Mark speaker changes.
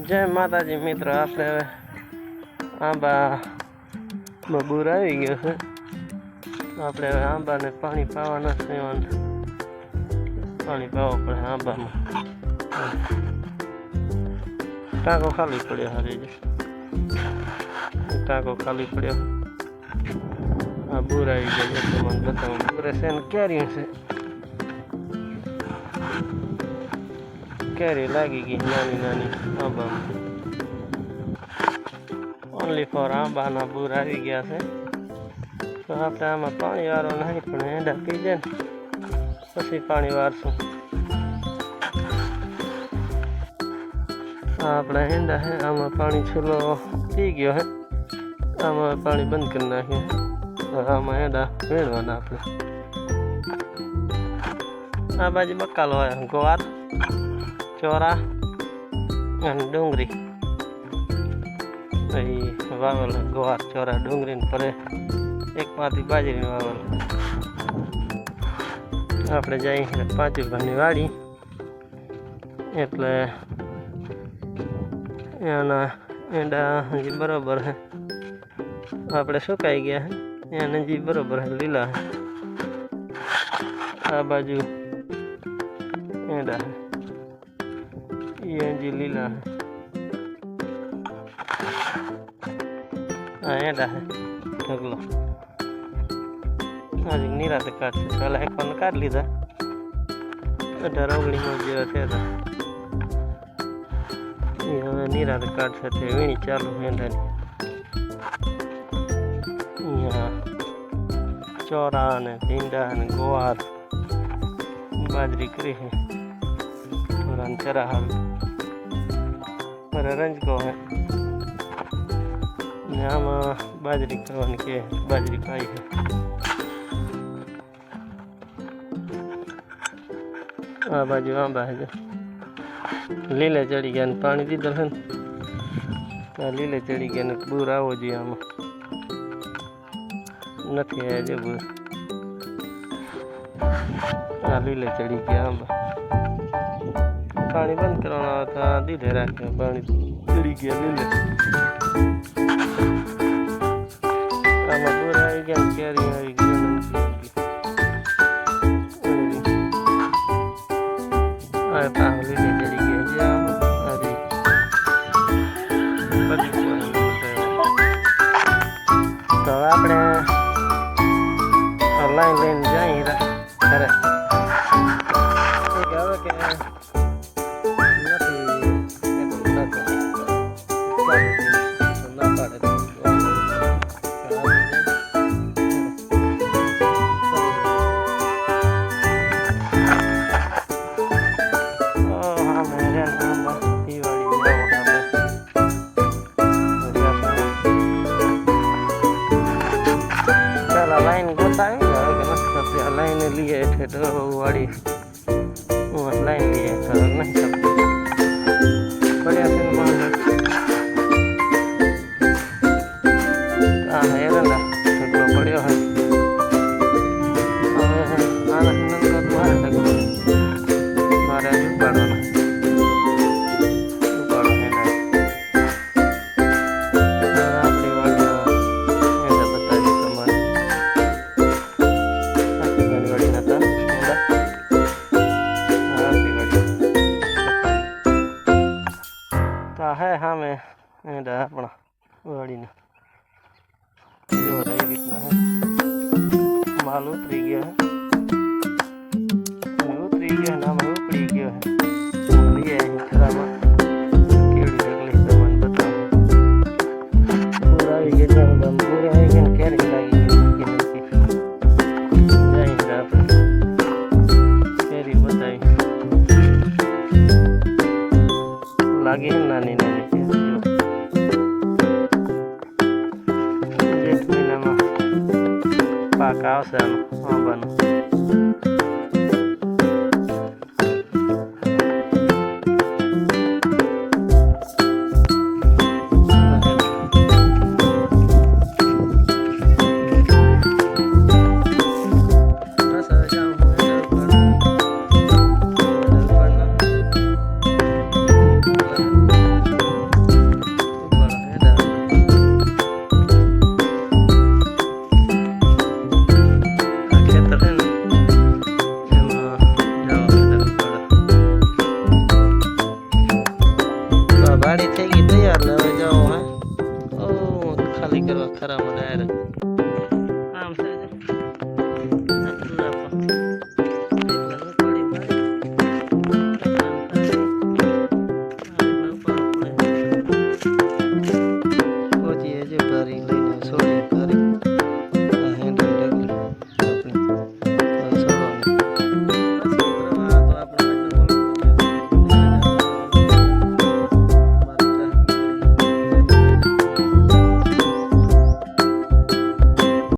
Speaker 1: जय माताजी मित्र, आपणे हवे आंबा बूर आई गयो छे। आपणे हवे आंबा ने पाणी पावाना छे। पाणी पावो पड़े आंबा में। टाँको खाली पड़्यो हरी टाँको खाली पड़्यो। आ बूर आई गयो तो मन बताऊं बूरे से कैरी से कैरी लागी गई नानी नानी आंबा में। ओनली फॉर आंबा ना बूर आई गया है। तो आपणे आमां पाणी वारो नहीं पण एंडा पी जाए पछी पाणी वारशुं। आपणे एंडा है आमां पाणी छूलो पी गयो है। आमां पाणी बंद कर नाख्युं। आमां एंडा वेणवाना आपणे। आ बाजू बकालो है गवार चोरा અને ડુંગરી વાવેલ ગવાર ચોરા ડુંગળી પરે એક પાતી બાજરી વાવેલ। આપણે જઈ 5 વીઘાની વાડી એટલે એના એંડા હજી બરોબર है। આપણે સુકાઈ ગયા है એને હજી બરોબર है લીલા है। આ બાજુ એંડા है ये जी लीला है। एंडा है ढगलो आज निरात काट पहला एक पन काट लीधा 18-19 जेवा थे हवे निरात काट से वीणी चालू एंडा चोरा ने भींडा ने गोवार बाजरी करी है चरा हाल पर रंज को है आमा बाजरी करवानी के बाजरी पाई है। आ बाजू आंबा है जो लीले चढ़ी गया पानी दीधल है लीले चढ़ी गया बूर आवो जी आम नहीं है जो बूर आ लीले चढ़ी गया आंबा। पानी बंद करवाना था दीधे राखे पानी चढ़ी गया लीले। आमा बूर आई गया कैरी आई गया आए पाव लीले चढ़ी गया जी आमा अरे बड़ी तो आपने लाइन लाइन जाई घरे के लाइन लिए थे तो वाड़ी लाइन लिए तो नहीं सकते बढ़िया से है रंदा तो बढ़िया है आना नंबर मारे तक मारे उपाड़ना उपाड़ो है ना अपनी वाड़ी ऐसा बता दी सामान वाड़ी ना था है हाँ मैं अपना वाड़ी ने जो रही कितना है माल उतरी गया है ना मैं उपड़ी गया है लिए खरा में केड़ी लगली तो मन बताओ पूरा आई गया जब पूरा आई गया कैरी लगी की जाएंगे आप कैरी बताई लागे नानी नानी जेठ महीना में पाक आवशे आंबानो।